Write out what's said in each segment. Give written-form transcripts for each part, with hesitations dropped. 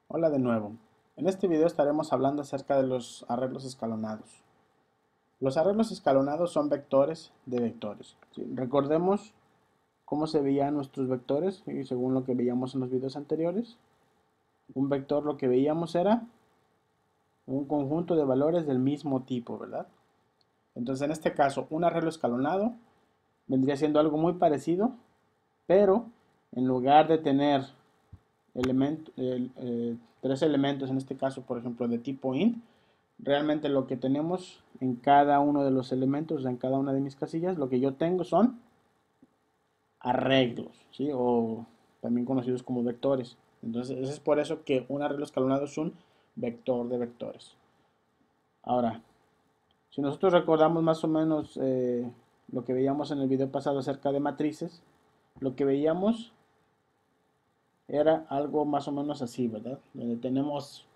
Hola de nuevo. En este video estaremos hablando acerca de los arreglos escalonados. Los arreglos escalonados son vectores de vectores. ¿Sí? Recordemos cómo se veían nuestros vectores y según lo que veíamos en los videos anteriores. Un vector lo que veíamos era un conjunto de valores del mismo tipo, ¿verdad? Entonces en este caso un arreglo escalonado vendría siendo algo muy parecido, pero en lugar de tener tres elementos, en este caso por ejemplo de tipo int, realmente lo que tenemos en cada uno de los elementos, en cada una de mis casillas, lo que yo tengo son arreglos, ¿sí? O también conocidos como vectores. Entonces es por eso que un arreglo escalonado es un vector de vectores. Ahora, si nosotros recordamos más o menos lo que veíamos en el video pasado acerca de matrices, lo que veíamos era algo más o menos así, ¿verdad? Donde tenemos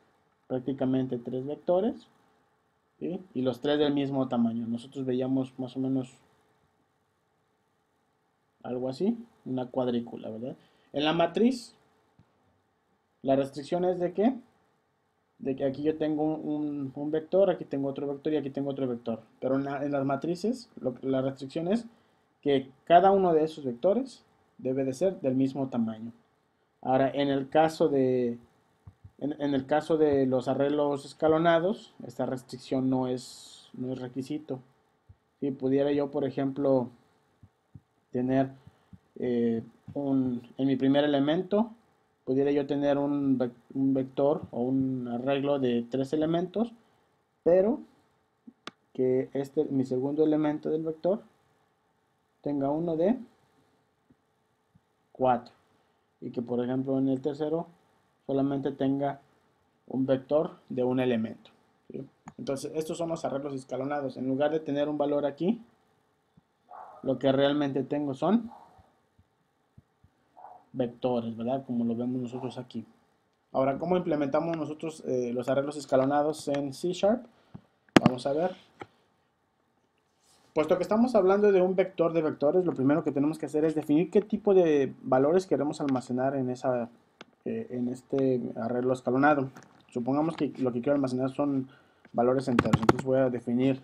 prácticamente tres vectores, ¿sí? Y los tres del mismo tamaño. Nosotros veíamos más o menos algo así, una cuadrícula, ¿verdad? En la matriz, la restricción es de que aquí yo tengo un vector, aquí tengo otro vector y aquí tengo otro vector. Pero en las matrices, la restricción es que cada uno de esos vectores debe de ser del mismo tamaño. Ahora, en el caso de los arreglos escalonados, esta restricción no es requisito. Si pudiera yo, por ejemplo, tener en mi primer elemento, pudiera yo tener un vector o un arreglo de tres elementos, pero que mi segundo elemento del vector, tenga uno de 4 y que por ejemplo en el tercero solamente tenga un vector de un elemento, ¿sí? Entonces estos son los arreglos escalonados. En lugar de tener un valor aquí, lo que realmente tengo son vectores, ¿verdad? Como lo vemos nosotros aquí. Ahora, ¿cómo implementamos nosotros los arreglos escalonados en C Sharp? Vamos a ver. Puesto que estamos hablando de un vector de vectores, lo primero que tenemos que hacer es definir qué tipo de valores queremos almacenar en este arreglo escalonado. Supongamos que lo que quiero almacenar son valores enteros. Entonces voy a definir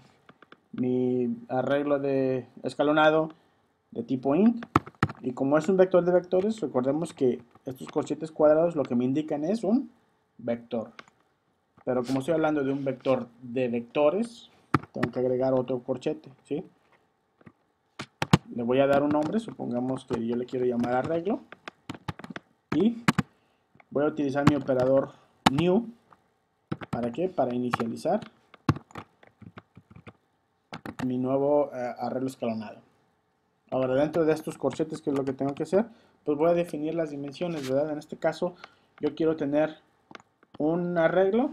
mi arreglo de escalonado de tipo int. Y como es un vector de vectores, recordemos que estos corchetes cuadrados lo que me indican es un vector. Pero como estoy hablando de un vector de vectores, tengo que agregar otro corchete, ¿sí? Le voy a dar un nombre, supongamos que yo le quiero llamar arreglo. Y voy a utilizar mi operador new. ¿Para qué? Para inicializar mi nuevo arreglo escalonado. Ahora, dentro de estos corchetes, ¿qué es lo que tengo que hacer? Pues voy a definir las dimensiones, ¿verdad? En este caso, yo quiero tener un arreglo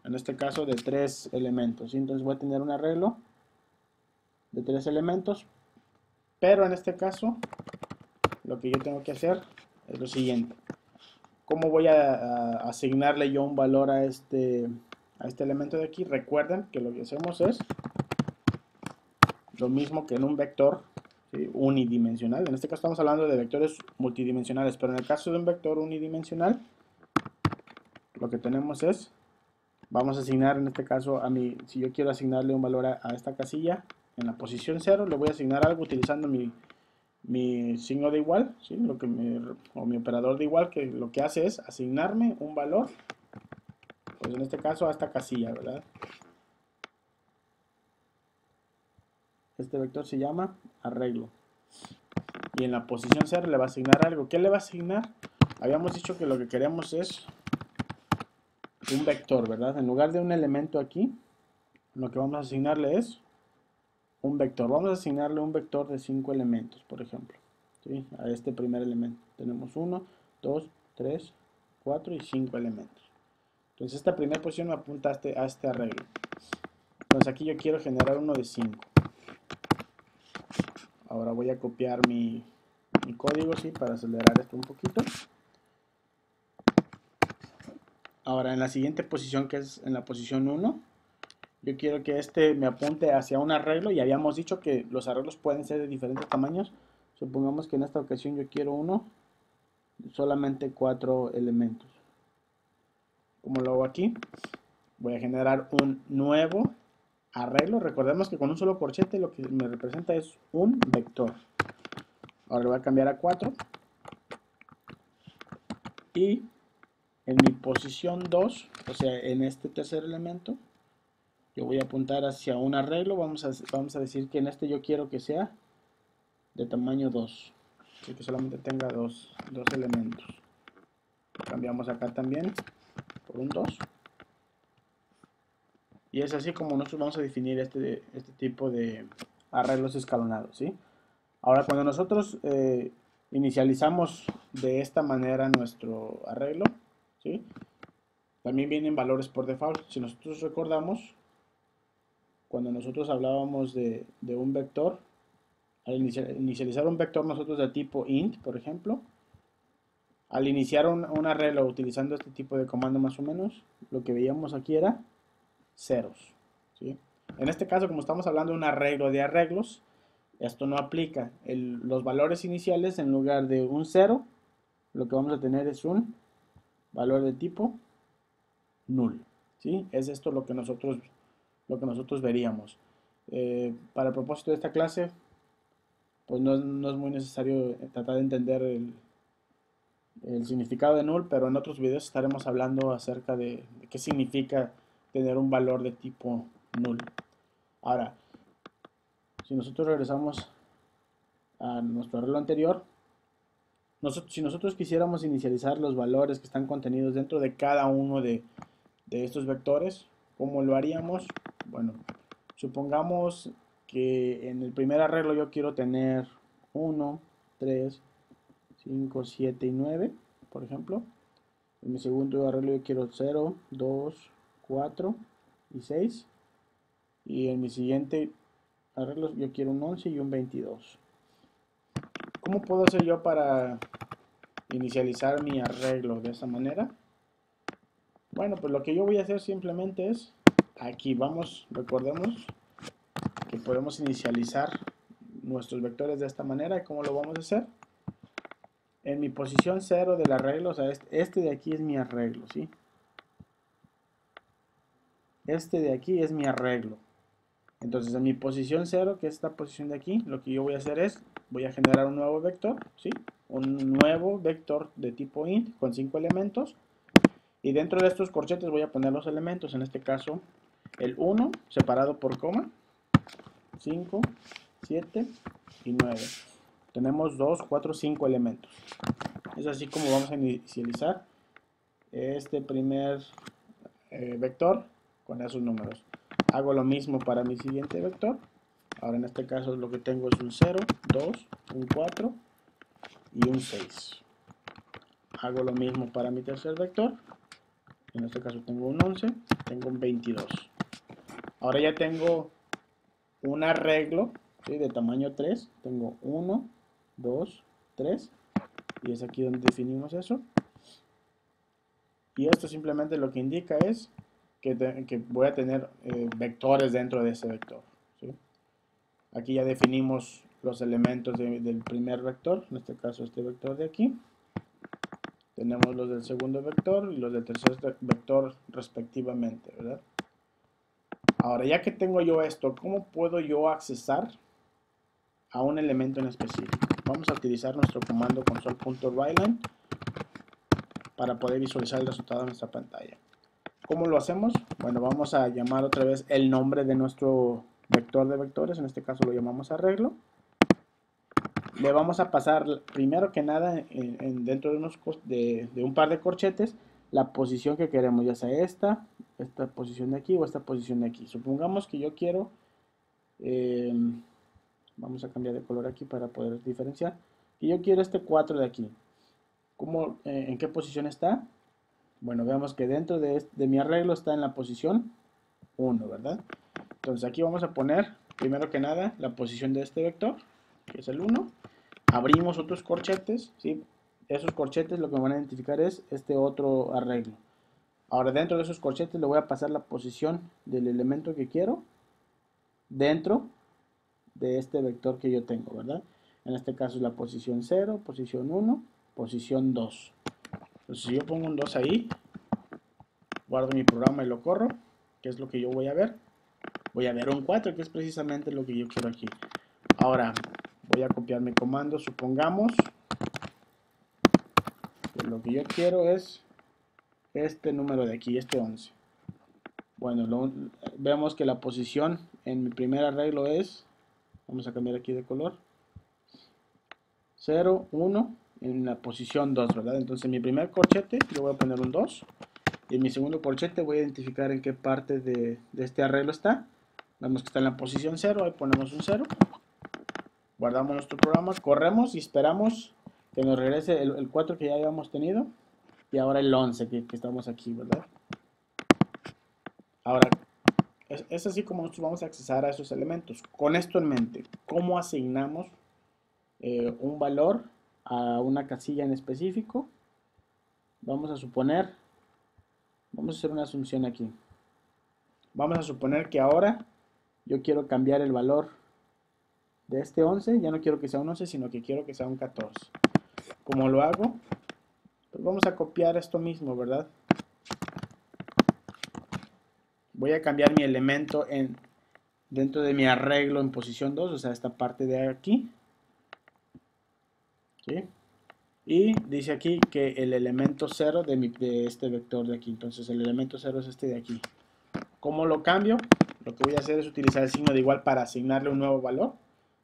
en este caso, de tres elementos. ¿Sí? Entonces voy a tener un arreglo de tres elementos, pero en este caso, lo que yo tengo que hacer es lo siguiente. ¿Cómo voy a asignarle yo un valor a este elemento de aquí? Recuerden que lo que hacemos es lo mismo que en un vector, ¿sí? Unidimensional. En este caso estamos hablando de vectores multidimensionales, pero en el caso de un vector unidimensional, lo que tenemos es, vamos a asignar en este caso si yo quiero asignarle un valor a esta casilla, en la posición 0, le voy a asignar algo utilizando mi signo de igual, ¿sí? O mi operador de igual, que lo que hace es asignarme un valor, pues en este caso a esta casilla, ¿verdad? Este vector se llama arreglo. Y en la posición 0 le va a asignar algo. ¿Qué le va a asignar? Habíamos dicho que lo que queremos es un vector, ¿verdad? En lugar de un elemento aquí, lo que vamos a asignarle es un vector. Vamos a asignarle un vector de 5 elementos, por ejemplo, ¿sí? A este primer elemento. Tenemos 1, 2, 3, 4 y 5 elementos. Entonces esta primera posición me apunta a este arreglo. Entonces aquí yo quiero generar uno de 5. Ahora voy a copiar mi código, ¿sí? Para acelerar esto un poquito. Ahora en la siguiente posición, que es en la posición 1, yo quiero que este me apunte hacia un arreglo y habíamos dicho que los arreglos pueden ser de diferentes tamaños. Supongamos que en esta ocasión yo quiero uno, solamente 4 elementos. Como lo hago aquí, voy a generar un nuevo arreglo. Recordemos que con un solo corchete lo que me representa es un vector. Ahora lo voy a cambiar a 4. Y en mi posición 2, o sea, en este tercer elemento, yo voy a apuntar hacia un arreglo. Vamos a decir que en este yo quiero que sea de tamaño 2. Así que solamente tenga dos elementos. Cambiamos acá también por un 2. Y es así como nosotros vamos a definir este tipo de arreglos escalonados, ¿sí? Ahora, cuando nosotros inicializamos de esta manera nuestro arreglo, ¿sí? También vienen valores por default. Si nosotros recordamos, cuando nosotros hablábamos de un vector, al inicializar un vector nosotros de tipo int, por ejemplo, al iniciar un arreglo utilizando este tipo de comando más o menos, lo que veíamos aquí era ceros, ¿sí? En este caso, como estamos hablando de un arreglo de arreglos, esto no aplica. Los valores iniciales, en lugar de un 0, lo que vamos a tener es un valor de tipo null, ¿sí? Es esto lo que nosotros veríamos. Para el propósito de esta clase, pues no es muy necesario tratar de entender el significado de null, pero en otros videos estaremos hablando acerca de qué significa tener un valor de tipo null. Ahora, si nosotros regresamos a nuestro arreglo anterior, si nosotros quisiéramos inicializar los valores que están contenidos dentro de cada uno de estos vectores, ¿cómo lo haríamos? Bueno, supongamos que en el primer arreglo yo quiero tener 1, 3, 5, 7 y 9, por ejemplo. En mi segundo arreglo yo quiero 0, 2, 4 y 6. Y en mi siguiente arreglo yo quiero un 11 y un 22. ¿Cómo puedo hacer yo para inicializar mi arreglo de esa manera? Bueno, pues lo que yo voy a hacer simplemente es, aquí recordemos que podemos inicializar nuestros vectores de esta manera. ¿Y cómo lo vamos a hacer? En mi posición 0 del arreglo, o sea, este de aquí es mi arreglo, ¿sí? Este de aquí es mi arreglo. Entonces, en mi posición 0, que es esta posición de aquí, lo que yo voy a hacer es, voy a generar un nuevo vector, ¿sí? Un nuevo vector de tipo int con 5 elementos. Y dentro de estos corchetes voy a poner los elementos, en este caso el 1 separado por coma, 5, 7 y 9. Tenemos 2, 4, 5 elementos. Es así como vamos a inicializar este primer vector con esos números. Hago lo mismo para mi siguiente vector. Ahora en este caso lo que tengo es un 0, 2, un 4 y un 6. Hago lo mismo para mi tercer vector. En este caso tengo un 11, tengo un 22. Ahora ya tengo un arreglo, ¿sí?, de tamaño 3. Tengo 1, 2, 3. Y es aquí donde definimos eso. Y esto simplemente lo que indica es que voy a tener vectores dentro de ese vector, ¿sí? Aquí ya definimos los elementos del primer vector, en este caso este vector de aquí. Tenemos los del segundo vector y los del tercer vector respectivamente, ¿verdad? Ahora, ya que tengo yo esto, ¿cómo puedo yo accesar a un elemento en específico? Vamos a utilizar nuestro comando console.writeline para poder visualizar el resultado en nuestra pantalla. ¿Cómo lo hacemos? Bueno, vamos a llamar otra vez el nombre de nuestro vector de vectores, en este caso lo llamamos arreglo. Le vamos a pasar, primero que nada, dentro de un par de corchetes, la posición que queremos, ya sea esta posición de aquí o esta posición de aquí. Supongamos que yo quiero, vamos a cambiar de color aquí para poder diferenciar, y yo quiero este 4 de aquí. ¿En qué posición está? Bueno, veamos que dentro de mi arreglo está en la posición 1, ¿verdad? Entonces aquí vamos a poner, primero que nada, la posición de este vector, que es el 1. Abrimos otros corchetes, ¿sí? Esos corchetes lo que me van a identificar es este otro arreglo. Ahora dentro de esos corchetes le voy a pasar la posición del elemento que quiero dentro de este vector que yo tengo, ¿verdad? En este caso es la posición 0, posición 1 posición 2. Entonces si yo pongo un 2 ahí, guardo mi programa y lo corro, que es lo que yo voy a ver. Voy a ver un 4, que es precisamente lo que yo quiero aquí. Ahora voy a copiar mi comando. Supongamos que lo que yo quiero es este número de aquí, este 11. Bueno, vemos que la posición en mi primer arreglo es, vamos a cambiar aquí de color, 0, 1, en la posición 2, ¿verdad? Entonces en mi primer corchete yo voy a poner un 2. Y en mi segundo corchete voy a identificar en qué parte de este arreglo está. Vemos que está en la posición 0, ahí ponemos un 0. Guardamos nuestro programa, corremos y esperamos que nos regrese el 4 que ya habíamos tenido. Y ahora el 11 que estamos aquí, ¿verdad? Ahora, es así como nosotros vamos a accesar a esos elementos. Con esto en mente, ¿cómo asignamos un valor a una casilla en específico? Vamos a suponer, vamos a hacer una asunción aquí. Vamos a suponer que ahora yo quiero cambiar el valor de este 11, ya no quiero que sea un 11, sino que quiero que sea un 14. ¿Cómo lo hago? Pues vamos a copiar esto mismo, ¿verdad? Voy a cambiar mi elemento dentro de mi arreglo en posición 2, o sea, esta parte de aquí. ¿Sí? Y dice aquí que el elemento 0 de este vector de aquí. Entonces el elemento 0 es este de aquí. ¿Cómo lo cambio? Lo que voy a hacer es utilizar el signo de igual para asignarle un nuevo valor.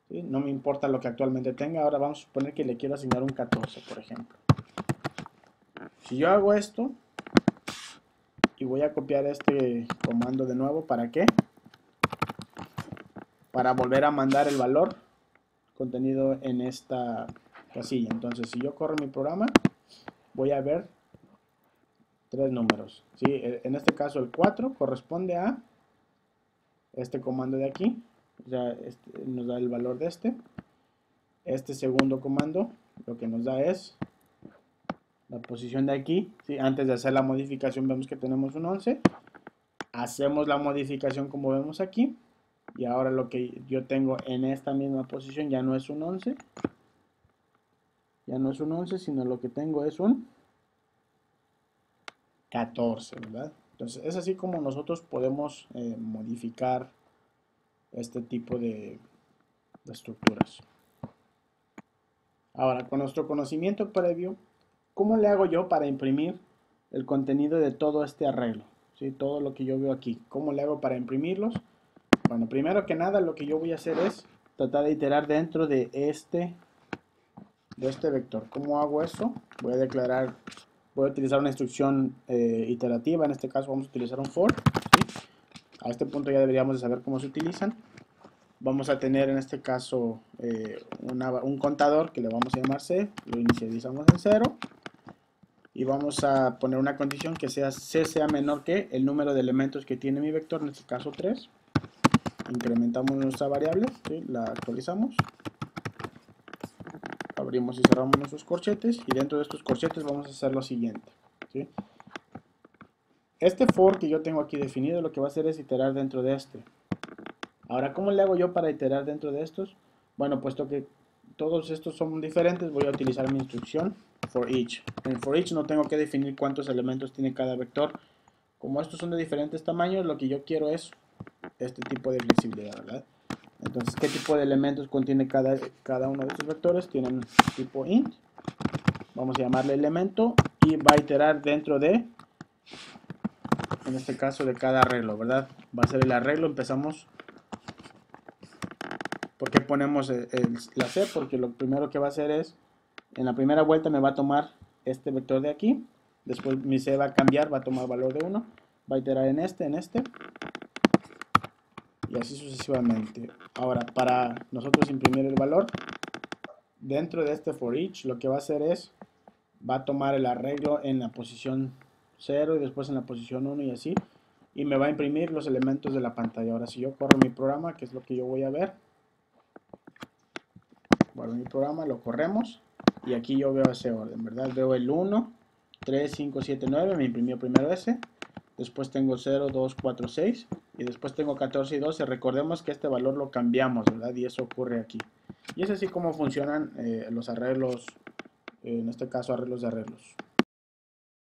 ¿Sí? No me importa lo que actualmente tenga. Ahora vamos a suponer que le quiero asignar un 14, por ejemplo. Si yo hago esto y voy a copiar este comando de nuevo, ¿para qué? Para volver a mandar el valor contenido en esta casilla. Entonces, si yo corro mi programa, voy a ver tres números. ¿Sí? En este caso, el 4 corresponde a este comando de aquí. O sea, nos da el valor de este. Este segundo comando lo que nos da es la posición de aquí. ¿Sí? Antes de hacer la modificación vemos que tenemos un 11. Hacemos la modificación como vemos aquí. Y ahora lo que yo tengo en esta misma posición ya no es un 11. Ya no es un 11, sino lo que tengo es un 14, ¿verdad? Entonces es así como nosotros podemos modificar este tipo de estructuras. Ahora, con nuestro conocimiento previo, ¿cómo le hago yo para imprimir el contenido de todo este arreglo? ¿Sí? Todo lo que yo veo aquí. ¿Cómo le hago para imprimirlos? Bueno, primero que nada lo que yo voy a hacer es tratar de iterar dentro de este vector. ¿Cómo hago eso? Voy a utilizar una instrucción iterativa. En este caso vamos a utilizar un for. ¿Sí? A este punto ya deberíamos de saber cómo se utilizan. Vamos a tener en este caso un contador que le vamos a llamar C, lo inicializamos en 0 y vamos a poner una condición que C sea menor que el número de elementos que tiene mi vector, en este caso 3. Incrementamos nuestra variable, ¿sí? La actualizamos, abrimos y cerramos nuestros corchetes y dentro de estos corchetes vamos a hacer lo siguiente. ¿Sí? Este for que yo tengo aquí definido lo que va a hacer es iterar dentro de este. Ahora, ¿cómo le hago yo para iterar dentro de estos? Bueno, puesto que todos estos son diferentes, voy a utilizar mi instrucción for each. En for each no tengo que definir cuántos elementos tiene cada vector. Como estos son de diferentes tamaños, lo que yo quiero es este tipo de flexibilidad, ¿verdad? Entonces, ¿qué tipo de elementos contiene cada uno de estos vectores? Tienen tipo int. Vamos a llamarle elemento y va a iterar dentro de, en este caso, de cada arreglo, ¿verdad? Va a ser el arreglo, empezamos. ¿Por qué ponemos la C? Porque lo primero que va a hacer es, en la primera vuelta me va a tomar este vector de aquí, después mi C va a cambiar, va a tomar valor de 1, va a iterar en este, y así sucesivamente. Ahora, para nosotros imprimir el valor, dentro de este for each, lo que va a hacer es, va a tomar el arreglo en la posición 0 y después en la posición 1 y así, y me va a imprimir los elementos de la pantalla. Ahora, si yo corro mi programa, que es lo que yo voy a ver, guardo mi programa, lo corremos y aquí yo veo ese orden, ¿verdad? Veo el 1, 3, 5, 7, 9, me imprimió primero ese, después tengo 0, 2, 4, 6 y después tengo 14 y 12. Recordemos que este valor lo cambiamos, ¿verdad? Y eso ocurre aquí. Y es así como funcionan los arreglos en este caso arreglos de arreglos.